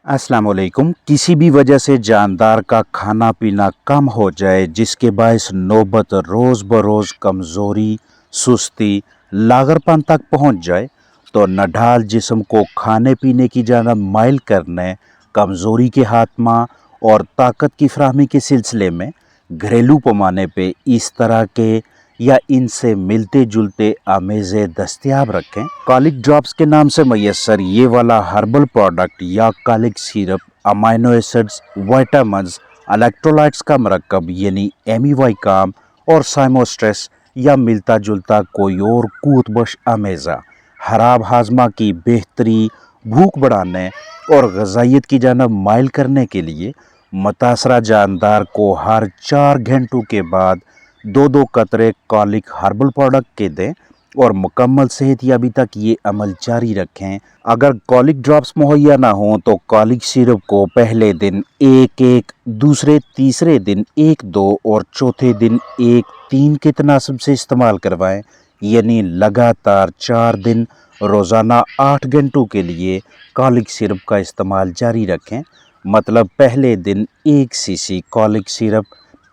अस्सलाम वालेकुम। किसी भी वजह से जानदार का खाना पीना कम हो जाए जिसके बायस नौबत रोज़ बरोज़ कमज़ोरी, सुस्ती, लागरपन तक पहुंच जाए तो नढाल जिस्म को खाने पीने की जानब माइल करने, कमज़ोरी के खात्मा और ताकत की फराहमी के सिलसिले में घरेलू पैमाने पे इस तरह के या इनसे मिलते जुलते आमेज़े दस्तयाब रखें। कॉलिक ड्रॉप्स के नाम से मैसर ये वाला हर्बल प्रोडक्ट या colic syrup amino acids, vitamins, electrolytes का मरकब यानी एमीवाइकाम और साइमोस्ट्रेस या मिलता जुलता कोई और कूत बख्श आमेज़ा खराब हाजमा की बेहतरी, भूख बढ़ाने और गजाइत की जानब माइल करने के लिए मुतासरा जानदार को हर 4 घंटों के बाद 2-2 कतरे कॉलिक हर्बल प्रोडक्ट के दें और मुकम्मल सेहतयाबी तक ये अमल जारी रखें। अगर कॉलिक ड्रॉप्स मुहैया ना हो तो कॉलिक सिरप को पहले दिन 1-1, दूसरे तीसरे दिन 1-2 और चौथे दिन 1-3 के तनासब से इस्तेमाल करवाएं, यानी लगातार 4 दिन रोज़ाना 8 घंटों के लिए कॉलिक सिरप का इस्तेमाल जारी रखें। मतलब पहले दिन 1 सीसी कॉलिक सिरप,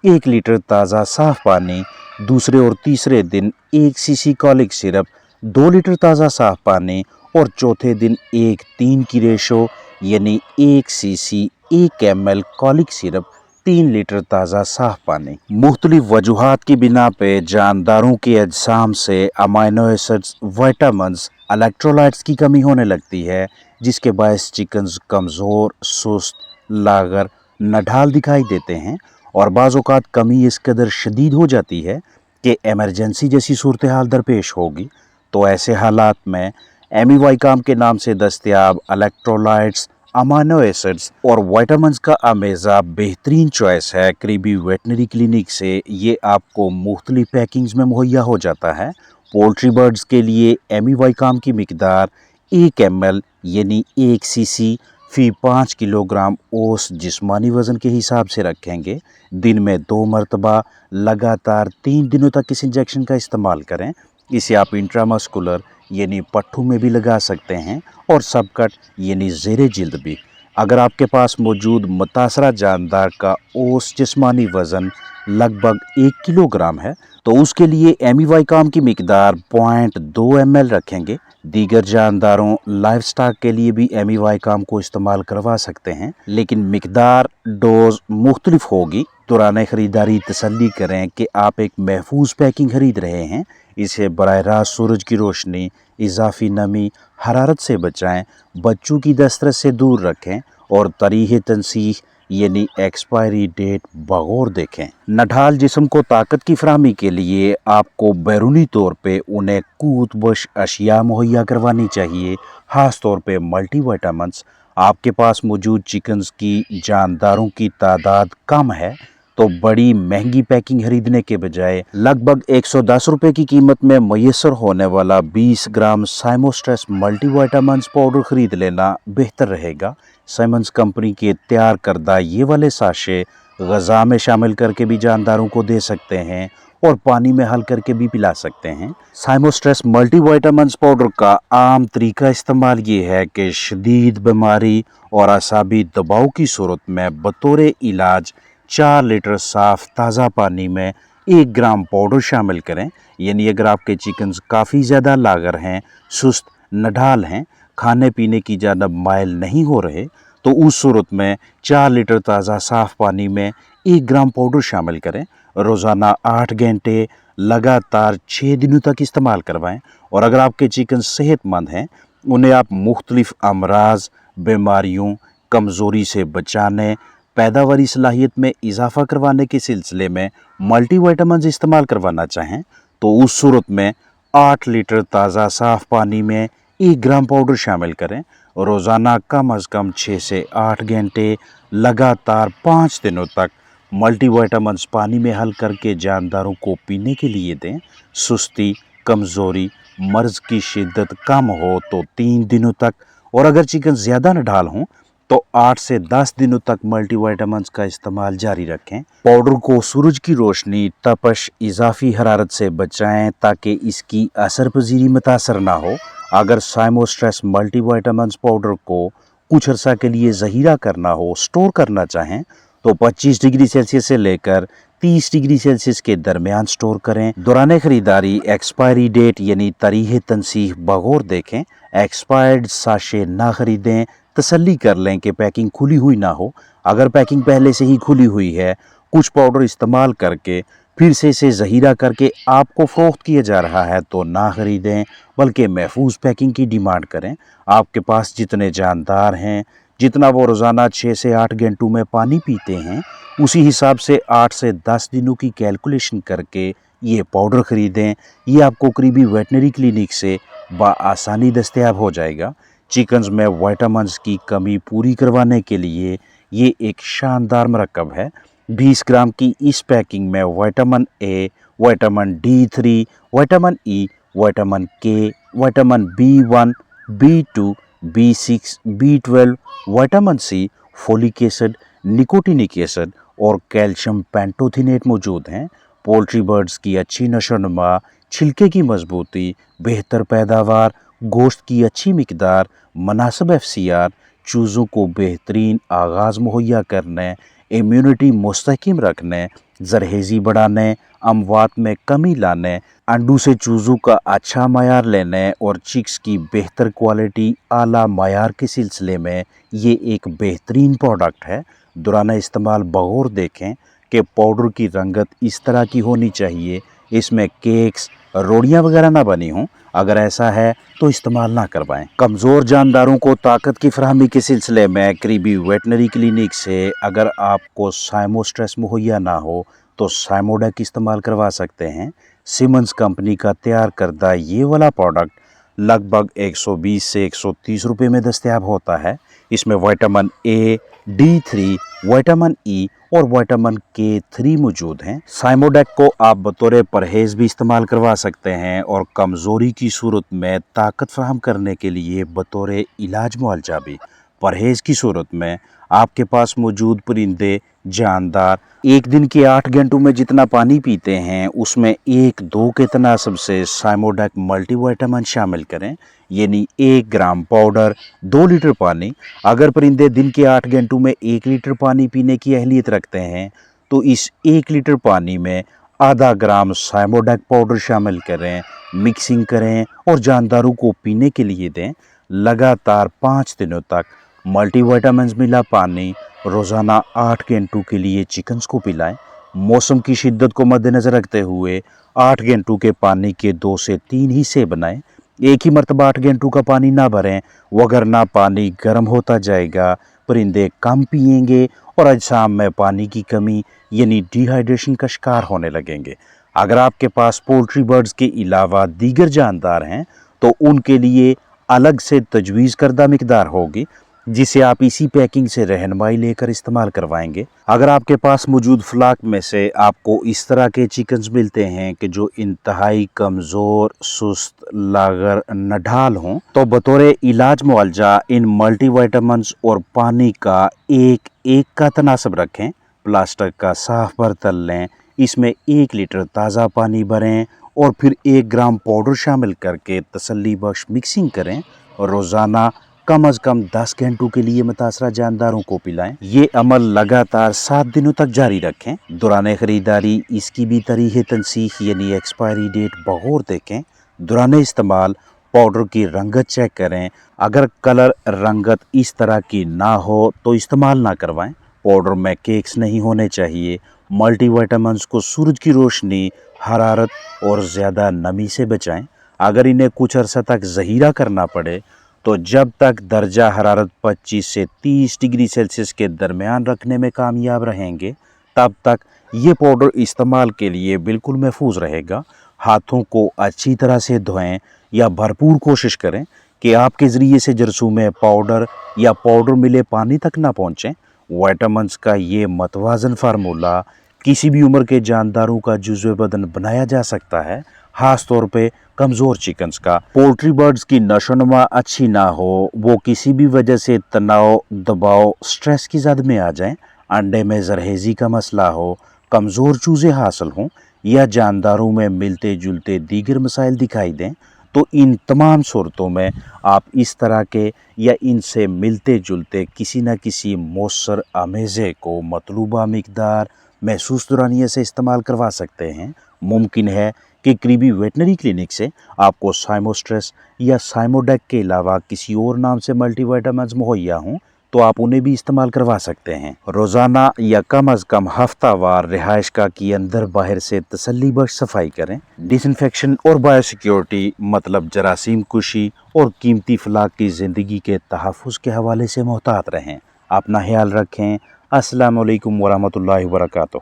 1 लीटर ताज़ा साफ़ पानी, दूसरे और तीसरे दिन 1 सीसी कॉलिक सिरप, 2 लीटर ताज़ा साफ़ पानी और चौथे दिन 1-3 की रेशो यानी 1 CC 1 ml colic syrup, 3 litre ताज़ा साफ़ पानी। मुख्तलिफ वजूहात की बिना पे जानदारों के अजसाम से अमाइनो एसिड्स, विटामिन्स, इलेक्ट्रोलाइट्स की कमी होने लगती है जिसके बायस चिकन्स कमज़ोर, सुस्त, लागर, नढाल दिखाई देते हैं और बाज़ औक़ात कमी इस कदर शदीद हो जाती है कि एमरजेंसी जैसी सूरत हाल दरपेश होगी। तो ऐसे हालात में एमीवाइकाम के नाम से दस्तयाब इलेक्ट्रोलाइट्स, अमाइनो एसिड्स और विटामिन्स का आमेज़ा बेहतरीन चॉइस है। करीबी वेटनरी क्लिनिक से ये आपको मुख्तलिफ पैकिंग्स में मुहैया हो जाता है। पोल्ट्री बर्ड्स के लिए एमीवाइकाम की मिकदार 1 ml यानी 1 सीसी फ़ी 5 किलोग्राम ओस जिस्मानी वज़न के हिसाब से रखेंगे। दिन में 2 मरतबा लगातार 3 दिनों तक इस इंजेक्शन का इस्तेमाल करें। इसे आप इंट्रामस्कुलर यानी पट्ठू में भी लगा सकते हैं और सबकट यानी ज़ेरे जिल्द भी। अगर आपके पास मौजूद मुतासरा जानदार का औसत जिस्मानी वज़न लगभग 1 किलोग्राम है तो उसके लिए एमीवाइकाम की मिकदार 0.2 ml रखेंगे। दीगर जानदारों लाइफ स्टॉक के लिए भी एमीवाइकाम को इस्तेमाल करवा सकते हैं, लेकिन मिकदार डोज मुख्तलिफ होगी। दौरान ख़रीदारी तसल्ली करें कि आप एक महफूज पैकिंग खरीद रहे हैं। इसे बराह रास्त सूरज की रोशनी, इजाफी नमी, हरारत से बचाएं, बच्चों की दस्तरस से दूर रखें और तारीख़ तनसीह यानी एक्सपायरी डेट बगौर देखें। नढाल जिस्म को ताकत की फराहमी के लिए आपको बैरूनी तौर पे उन्हें कूत बख्श अशिया मुहैया करवानी चाहिए, ख़ास तौर पे मल्टी विटामिन्स। आपके पास मौजूद चिकन्स की जानदारों की तादाद कम है तो बड़ी महंगी पैकिंग खरीदने के बजाय लगभग 110 रुपये की कीमत में मैसर होने वाला 20 ग्राम साइमोस्ट्रेस मल्टीविटामिन्स पाउडर खरीद लेना बेहतर रहेगा। साइमंस कंपनी के तैयार करदा ये वाले साशे ग़ज़ा में शामिल करके भी जानदारों को दे सकते हैं और पानी में हल करके भी पिला सकते हैं। साइमोस्ट्रेस मल्टीविटामिन्स पाउडर का आम तरीका इस्तेमाल ये है कि शदीद बीमारी और असाबी दबाव की सूरत में बतौर इलाज 4 लीटर साफ़ ताज़ा पानी में 1 ग्राम पाउडर शामिल करें। यानी अगर आपके चिकन्स काफ़ी ज़्यादा लागर हैं, सुस्त, नढाल हैं, खाने पीने की जानब माइल नहीं हो रहे तो उस सूरत में 4 लीटर ताज़ा साफ़ पानी में 1 ग्राम पाउडर शामिल करें। रोज़ाना 8 घंटे लगातार 6 दिनों तक इस्तेमाल करवाएं। और अगर आपके चिकन सेहतमंद हैं, उन्हें आप मुख्तलिफ अमराज, बीमारियों, कमज़ोरी से बचाने, पैदावारी सलाहियत में इजाफ़ा करवाने के सिलसिले में मल्टीविटामिन्स इस्तेमाल करवाना चाहें तो उस सूरत में 8 लीटर ताज़ा साफ़ पानी में 1 ग्राम पाउडर शामिल करें। रोज़ाना कम अज़ कम 6 से 8 घंटे लगातार 5 दिनों तक मल्टीविटामिन्स पानी में हल करके जानदारों को पीने के लिए दें। सुस्ती, कमज़ोरी, मर्ज़ की शिद्दत कम हो तो 3 दिनों तक और अगर चिकन ज़्यादा नढाल हों तो 8 से 10 दिनों तक मल्टीविटामिन्स का इस्तेमाल जारी रखें। पाउडर को सूरज की रोशनी, तपश, इजाफी हरारत से बचाएं ताकि इसकी असर पजीरी मुतासर ना हो। अगर साइमोस्ट्रेस मल्टीविटामिन्स पाउडर को कुछ अरसा के लिए ज़हीरा करना हो, स्टोर करना चाहें तो 25 डिग्री सेल्सियस से लेकर 30 डिग्री सेल्सियस के दरमियान स्टोर करें। दौरान खरीदारी एक्सपायरी डेट यानी तारीख़ तनसीह बगौर देखें। एक्सपायर्ड साशे ना खरीदें। तसल्ली कर लें कि पैकिंग खुली हुई ना हो। अगर पैकिंग पहले से ही खुली हुई है, कुछ पाउडर इस्तेमाल करके फिर से इसे ज़हीरा करके आपको फ़रोख्त किया जा रहा है तो ना ख़रीदें, बल्कि महफूज पैकिंग की डिमांड करें। आपके पास जितने जानदार हैं, जितना वो रोज़ाना 6 से 8 घंटों में पानी पीते हैं, उसी हिसाब से 8 से 10 दिनों की कैलकुलेशन करके ये पाउडर ख़रीदें। ये आपको करीबी वेटनरी क्लिनिक से बआसानी दस्तयाब हो जाएगा। चिकन्स में विटामिन्स की कमी पूरी करवाने के लिए ये एक शानदार मरकब है। 20 ग्राम की इस पैकिंग में vitamin A, vitamin D3, vitamin E, vitamin K, vitamin B1, B2, B6, B12, vitamin C, folic acid, nicotinic acid और कैल्शियम पेंटोथिनेट मौजूद हैं। पोल्ट्री बर्ड्स की अच्छी नशोनुमा, छिलके की मजबूती, बेहतर पैदावार, गोश्त की अच्छी मिकदार, मुनासिब FCR, चूज़ों को बेहतरीन आगाज़ मुहैया करने, इम्यूनिटी मुस्तहकम रखने, जरहेज़ी बढ़ाने, अमवात में कमी लाने, अंडों से चूज़ों का अच्छा मायार लेने और चिक्स की बेहतर क्वालिटी आला मायार के सिलसिले में ये एक बेहतरीन प्रोडक्ट है। दौरान इस्तेमाल बगौर देखें कि पाउडर की रंगत इस तरह की होनी चाहिए, इसमें केक्स, रोटियां वगैरह ना बनी हों। अगर ऐसा है तो इस्तेमाल ना करवाएं। कमज़ोर जानदारों को ताकत की फराहमी के सिलसिले में करीबी वेटनरी क्लिनिक से अगर आपको साइमोस्ट्रेस मुहैया ना हो तो साइमोडेक इस्तेमाल करवा सकते हैं। सिमंस कंपनी का तैयार करदा ये वाला प्रोडक्ट लगभग 120 से 130 रुपये में दस्तयाब होता है। इसमें विटामिन ए, D3, विटामिन ई और विटामिन K3 मौजूद हैं। साइमोडेक को आप बतौर परहेज़ भी इस्तेमाल करवा सकते हैं और कमज़ोरी की सूरत में ताकत फराहम करने के लिए बतौर इलाज मुआलजा भी। परहेज़ की सूरत में आपके पास मौजूद परिंदे जानदार एक दिन के 8 घंटों में जितना पानी पीते हैं उसमें 1-2 के तनासब से साइमोडेक मल्टीविटामिन शामिल करें, यानी 1 ग्राम पाउडर 2 लीटर पानी। अगर परिंदे दिन के 8 घंटों में 1 लीटर पानी पीने की अहलियत रखते हैं तो इस 1 लीटर पानी में आधा ग्राम साइमोडेक पाउडर शामिल करें, मिक्सिंग करें और जानदारों को पीने के लिए दें। लगातार 5 दिनों तक मल्टीविटामिन्स मिला पानी रोज़ाना 8 घंटों के लिए चिकन्स को पिलाएं। मौसम की शिद्दत को मद्देनज़र रखते हुए 8 घंटों के पानी के 2 से 3 हिस्से बनाएं। एक ही मरतबा 8 घंटों का पानी ना भरें, वगरना पानी गर्म होता जाएगा, परिंदे कम पिएंगे और अजसाम में पानी की कमी यानी डिहाइड्रेशन का शिकार होने लगेंगे। अगर आपके पास पोल्ट्री बर्ड्स के अलावा दीगर जानदार हैं तो उनके लिए अलग से तजवीज़ करदा मिकदार होगी जिसे आप इसी पैकिंग से रहनुमाई लेकर इस्तेमाल करवाएंगे। अगर आपके पास मौजूद फ्लाक में से आपको इस तरह के चिकन्स मिलते हैं कि जो इंतहाई कमज़ोर, सुस्त, लागर, नढाल हों तो बतौर इलाज मुआलजा इन मल्टीविटामिन्स और पानी का एक का तनासब रखें। प्लास्टिक का साफ बर्तन लें, इसमें 1 लीटर ताज़ा पानी भरें और फिर 1 ग्राम पाउडर शामिल करके तसल्ली बख्श मिक्सिंग करें और रोज़ाना कम अज़ कम 10 घंटों के लिए मुतासरा जानदारों को पिलाएं। ये अमल लगातार 7 दिनों तक जारी रखें। दौरान ख़रीदारी इसकी भी तारीख़ तनसीख यानी एक्सपायरी डेट बगौर देखें। दौरान इस्तेमाल पाउडर की रंगत चेक करें। अगर कलर रंगत इस तरह की ना हो तो इस्तेमाल ना करवाएं। पाउडर में केक्स नहीं होने चाहिए। मल्टीविटामिन्स को सूरज की रोशनी, हरारत और ज़्यादा नमी से बचाएं। अगर इन्हें कुछ अरसा तक ज़हीरा करना पड़े तो जब तक दर्जा हरारत 25 से 30 डिग्री सेल्सियस के दरमियान रखने में कामयाब रहेंगे तब तक ये पाउडर इस्तेमाल के लिए बिल्कुल महफूज रहेगा। हाथों को अच्छी तरह से धोएं या भरपूर कोशिश करें कि आपके ज़रिए से जरसूं में पाउडर या पाउडर मिले पानी तक ना पहुँचें। विटामिन्स का ये मतवाज़न फार्मूला किसी भी उम्र के जानदारों का जुज़्व बदन बनाया जा सकता है, ख़ास तौर पे कमज़ोर चिकन्स का। पोल्ट्री बर्ड्स की नशोनुमा अच्छी ना हो, वो किसी भी वजह से तनाव, दबाव, स्ट्रेस की ज़द में आ जाएं, अंडे में जरहेज़ी का मसला हो, कमज़ोर चूज़े हासिल हों या जानदारों में मिलते जुलते दीगर मसाइल दिखाई दें تو ان تمام صورتوں میں آپ اس طرح کے یا ان سے ملتے جلتے کسی نہ کسی مؤثر آمیزے کو مطلوبہ مقدار محسوس دورانیے سے استعمال کروا سکتے ہیں۔ ممکن ہے کہ قریبی ویٹنری کلینک سے آپ کو سائموسٹریس یا سائموڈیک کے علاوہ کسی اور نام سے ملٹی وائٹامنز مہیا ہوں تو آپ انہیں بھی استعمال کروا سکتے ہیں۔ روزانہ یا کم از کم ہفتہ وار رہائش گاہ کی اندر باہر سے تسلی بخش صفائی کریں۔ ڈس انفیکشن اور بایو سیکیورٹی مطلب جراثیم کشی اور قیمتی افلاک کی زندگی کے تحفظ کے حوالے سے محتاط رہیں۔ اپنا خیال رکھیں۔ السلام علیکم ورحمۃ اللہ وبرکاتہ۔